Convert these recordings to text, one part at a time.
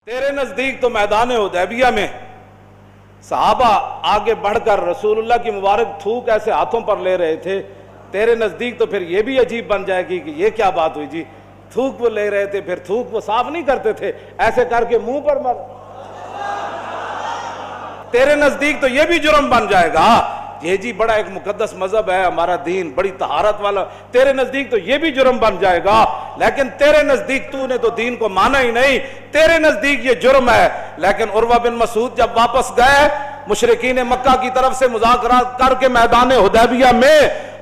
تیرے نزدیک تو میدان حدیبیہ میں صحابہ آگے بڑھ کر رسول اللہ کی مبارک تھوک ایسے ہاتھوں پر لے رہے تھے، تیرے نزدیک تو پھر یہ بھی عجیب بن جائے گی کہ یہ کیا بات ہوئی جی، تھوک وہ لے رہے تھے، پھر تھوک وہ صاف نہیں کرتے تھے، ایسے کر کے منہ پر مر، تیرے نزدیک تو یہ بھی جرم بن جائے گا، یہ جی بڑا ایک مقدس مذہب ہے ہمارا دین، بڑی طہارت والا، تیرے نزدیک تو یہ بھی جرم بن جائے گا، لیکن تیرے نزدیک تو نے تو دین کو مانا ہی نہیں، تیرے نزدیک یہ جرم ہے۔ لیکن عروہ بن مسعود جب واپس گئے مشرکین مکہ کی طرف سے مذاکرات کر کے میدان حدیبیہ میں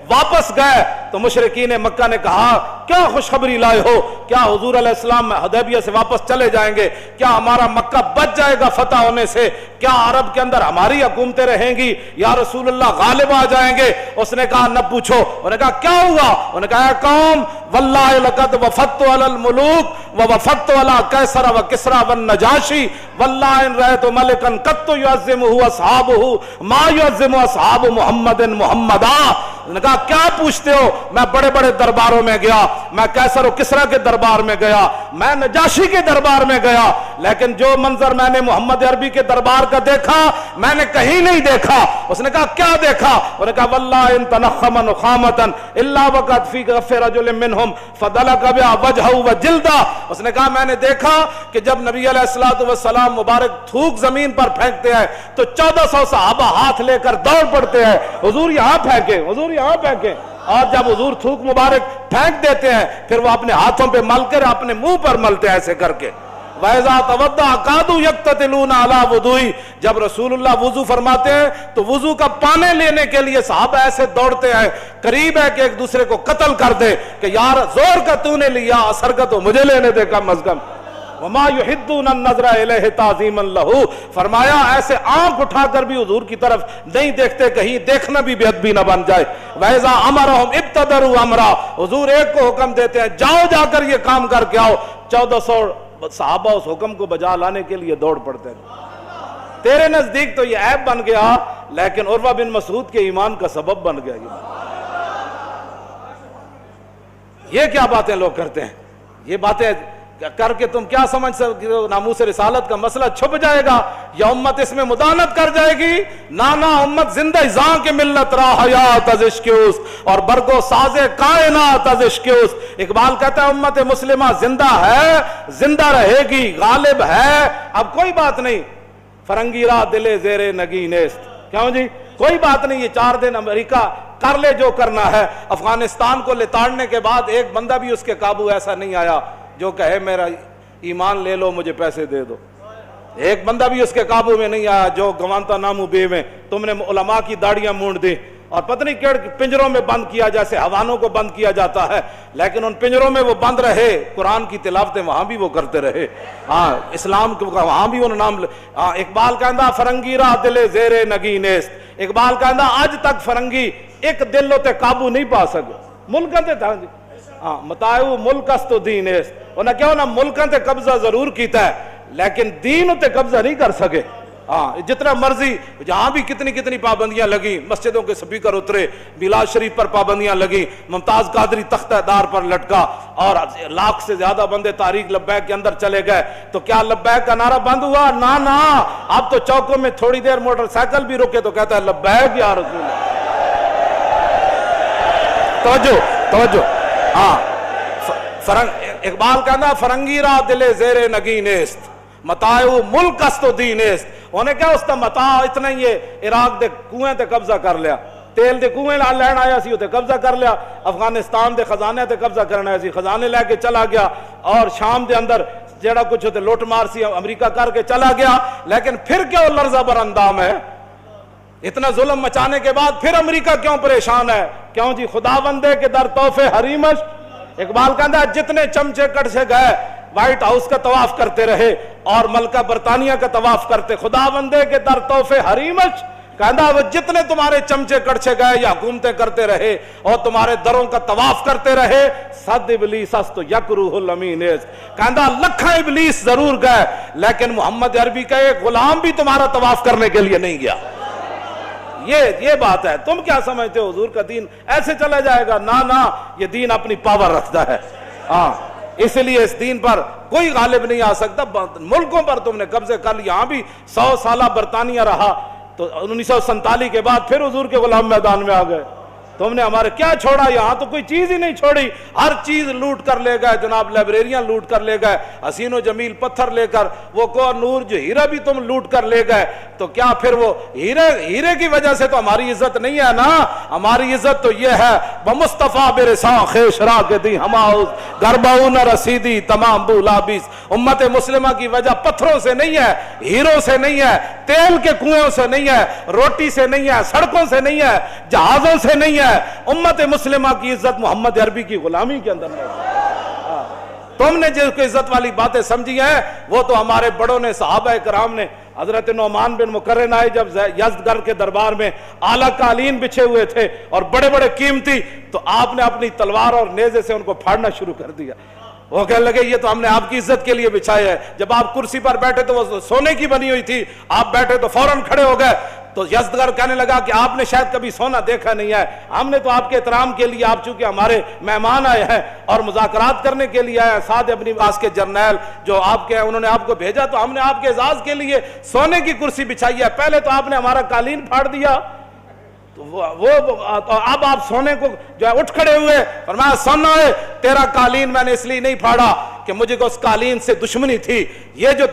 واپس گئے تو مشرکین مکہ نے کہا کیا خوشخبری لائے ہو، کیا حضور علیہ السلام حدیبیہ سے واپس چلے جائیں گے، کیا ہمارا مکہ بچ جائے گا فتح ہونے سے، کیا عرب کے اندر ہماری حکومتیں رہیں گی، یا رسول اللہ غالب آ جائیں گے؟ اس نے کہا نہ پوچھو، انہوں نے کہا کیا ہوا؟ انہوں نے کہا اے قوم واللہ لقد وفدت علی الملوک ووفدت علی قیصر وکسری والنجاشی واللہ ان رأیت ملکا قط یعظمہ اصحابہ ما یعظم اصحاب محمد محمدا۔ انہوں نے کہا کیا پوچھتے ہو، میں بڑے بڑے درباروں میں گیا، میں قیصر و کسریٰ کے دربار میں گیا، میں نجاشی کے دربار میں گیا، لیکن جو منظر میں نے محمد عربی کے دربار کا دیکھا میں نے کہیں نہیں دیکھا۔ اس نے کہا کیا دیکھا؟ انہوں نے کہا واللہ ان تنخم نخامتا الا وقد فی غف رجل منہم فدلک بها وجہہ وجلدہ۔ اس نے کہا میں نے دیکھا کہ جب نبی علیہ السلام مبارک تھوک زمین پر پھینکتے ہیں تو 1400 صحابہ ہاتھ لے کر دوڑ پڑتے ہیں، حضور یہاں پھینکے، حضور یہاں پھینکے، اور جب حضور تھوک مبارک پھینک دیتے ہیں پھر وہ اپنے ہاتھوں پہ مل کر اپنے منہ پر ملتے ہیں ایسے کر کے۔ وَإِذَا تَوَضَّأَ كَادُوا يَقْتَتِلُونَ عَلَى وُضُوئِهِ، جب رسول اللہ وضو فرماتے ہیں تو وضو کا پانے لینے کے لیے صحابہ ایسے دوڑتے ہیں، قریب ہے کہ ایک دوسرے کو قتل کر دے کہ یار زور کا تو نے لیا، اثر کا تو مجھے لینے دے کم از کم۔ وَمَا يُحِدُّونَ النَّظْرَ إِلَيْهِ تَعْظِيمًا لَهُ، فرمایا ایسے آنکھ اٹھا کر بھی حضور کی طرف نہیں دیکھتے، کہیں دیکھنا بھی بے ادبی نہ بن جائے۔ وَإِذَا أَمَرَهُمْ ابْتَدَرُوا أَمْرًا، حضور ایک کو حکم دیتے ہیں جاؤ جا کر یہ کام کر کے آؤ، 1400 صحابہ اس حکم کو بجا لانے کے لیے دوڑ پڑتے ہیں۔ تیرے نزدیک تو یہ عیب بن گیا، لیکن عروہ بن مسعود کے ایمان کا سبب بن گیا۔ یہ کیا باتیں لوگ کرتے ہیں، یہ باتیں کر کے تم کیا سمجھ سکتے ہو ناموس رسالت کا مسئلہ چھپ جائے گا یا امت اس میں مدانت کر جائے گی؟ نانا امت زندہ ازاں کے ملت را حیات از عشق اس اور برگو ساز کائنات از عشق اس۔ اقبال کہتا ہے امت مسلمہ زندہ ہے، زندہ رہے گی، غالب ہے، اب کوئی بات نہیں، فرنگی را دل زیر نگی نیست، کیوں جی کوئی بات نہیں، یہ 4 دن امریکہ کر لے جو کرنا ہے۔ افغانستان کو لتاڑنے کے بعد ایک بندہ بھی اس کے قابو ایسا نہیں آیا جو کہے میرا ایمان لے لو مجھے پیسے دے دو، ایک بندہ بھی اس کے قابو میں نہیں آیا جو گوانتا نامو بے میں تم نے علماء کی داڑیاں مونڈ دی اور پتہ نہیں کیڑ پنجروں میں بند کیا جیسے حیوانوں کو بند کیا جاتا ہے، لیکن ان پنجروں میں وہ بند رہے، قرآن کی تلاوتیں وہاں بھی وہ کرتے رہے، ہاں اسلام کو وہاں بھی انہوں نام اقبال کہندا فرنگی را دل زیر نگی نیست، اقبال کہندا آج تک فرنگی ایک دل تے قابو نہیں پا سکے، ملکاں تے تھا جی ہاں متاعو ملک است تو دین است، انہاں کیا ہونا ملکاں تے قبضہ ضرور کیتا ہے لیکن دین تے قبضہ نہیں کر سکے۔ ہاں جتنا مرضی جہاں بھی کتنی پابندیاں لگیں، مسجدوں کے سپیکر اترے، میلاد شریف پر پابندیاں لگیں، ممتاز قادری تختہ دار پر لٹکا اور 1 لاکھ سے زیادہ بندے تحریک لبیک کے اندر چلے گئے، تو کیا لبیک کا نعرہ بند ہوا؟ نا اب تو چوکوں میں تھوڑی دیر موٹر سائیکل بھی رکے تو کہتا ہے لبیک یا رسول اللہ۔ توجہ ہاں اقبال کہنا فرنگی را دل زیر نگی نیست متاعو ملک است و دین است، انہیں کیا اس تا متاع اتنا ہی ہے، عراق دے کنویں تے قبضہ کر لیا، تیل دے کنویں لین آیا سی تے قبضہ کر لیا، افغانستان دے خزانے تے قبضہ کرنا سی، خزانے لے کے چلا گیا، اور شام دے اندر جیڑا کچھ ہوتے لوٹ مار سی امریکہ کر کے چلا گیا، لیکن پھر کیا لرزہ بر اندام ہے؟ اتنا ظلم مچانے کے بعد پھر امریکہ کیوں پریشان ہے؟ کیوں جی خدا بندے کے در تحفے حریمش۔ اقبال کہتا ہے جتنے چمچے کٹ سے گئے وائٹ ہاؤس کا طواف کرتے رہے اور ملکہ برطانیہ کا طواف کرتے، خدا بندے کے در تحفے حریمش، کہتا ہے وہ جتنے تمہارے چمچے کڑچے گئے یا حکومتیں کرتے رہے اور تمہارے دروں کا طواف کرتے رہے، صد ابلیس است یکروہ الامین است، کہتا لکھاں ابلیس ضرور گئے لیکن محمد عربی کا ایک غلام بھی تمہارا طواف کرنے کے لیے نہیں گیا۔ یہ بات ہے، تم کیا سمجھتے ہو حضور کا دین ایسے چلا جائے گا؟ نا یہ دین اپنی پاور رکھتا ہے، ہاں اس لیے اس دین پر کوئی غالب نہیں آ سکتا. ملکوں پر تم نے قبضے کر لی, یہاں بھی 100 سالہ برطانیہ رہا, تو 1947 کے بعد پھر حضور کے غلام میدان میں آ گئے. تم نے ہمارے کیا چھوڑا, یہاں تو کوئی چیز ہی نہیں چھوڑی, ہر چیز لوٹ کر لے گئے جناب, لائبریریاں لوٹ کر لے گئے, حسین و جمیل پتھر لے کر, وہ کوہ نور جو ہیرا بھی تم لوٹ کر لے گئے. تو کیا پھر وہ ہیرے کی وجہ سے تو ہماری عزت نہیں ہے نا, ہماری عزت تو یہ ہے بمصطفیٰ برساں خیش را کے دی ہماؤز گرباؤ نہ رسیدی تمام بولابیس. امت مسلمہ کی وجہ پتھروں سے نہیں ہے, ہیروں سے نہیں ہے, تیل کے کنویں سے نہیں ہے, روٹی سے نہیں ہے, سڑکوں سے نہیں ہے, جہازوں سے نہیں ہے. امت مسلمہ کی عزت محمد عربی کی غلامی کے اندر نہیں. تم نے جس کو عزت والی باتیں سمجھی ہیں وہ تو ہمارے بڑوں نے, صحابہ کرام نے. حضرت نعمان بن مقرن آئے جب یزدگرد کے دربار میں, اعلیٰ قالین بچھے ہوئے تھے اور بڑے بڑے قیمتی, تو آپ نے اپنی تلوار اور نیزے سے ان کو پھاڑنا شروع کر دیا. وہ کہنے لگے یہ تو ہم نے آپ کی عزت کے لیے بچھائے ہے. جب آپ کرسی پر بیٹھے تو وہ سونے کی بنی ہوئی تھی, آپ بیٹھے تو فوراً کھڑے ہو گئے. تو یزدگرد کہنے لگا کہ آپ نے شاید کبھی سونا دیکھا نہیں ہے, ہم نے تو آپ کے احترام کے لیے, آپ چونکہ ہمارے مہمان آئے ہیں اور مذاکرات کرنے کے لیے آئے ہیں, ساتھ اپنی آس کے جرنیل جو آپ کے انہوں نے آپ کو بھیجا, تو ہم نے آپ کے اعزاز کے لیے سونے کی کرسی بچھائی ہے. پہلے تو آپ نے ہمارا قالین پھاڑ دیا, تو اب آپ سونے کو جو ہے اٹھ کھڑے ہوئے, فرمایا سننا ہے تیرا قالین میں نے اس لیے نہیں پھاڑا کہ مجھے کو اس قالین سے دشمنی تھی, یہ جو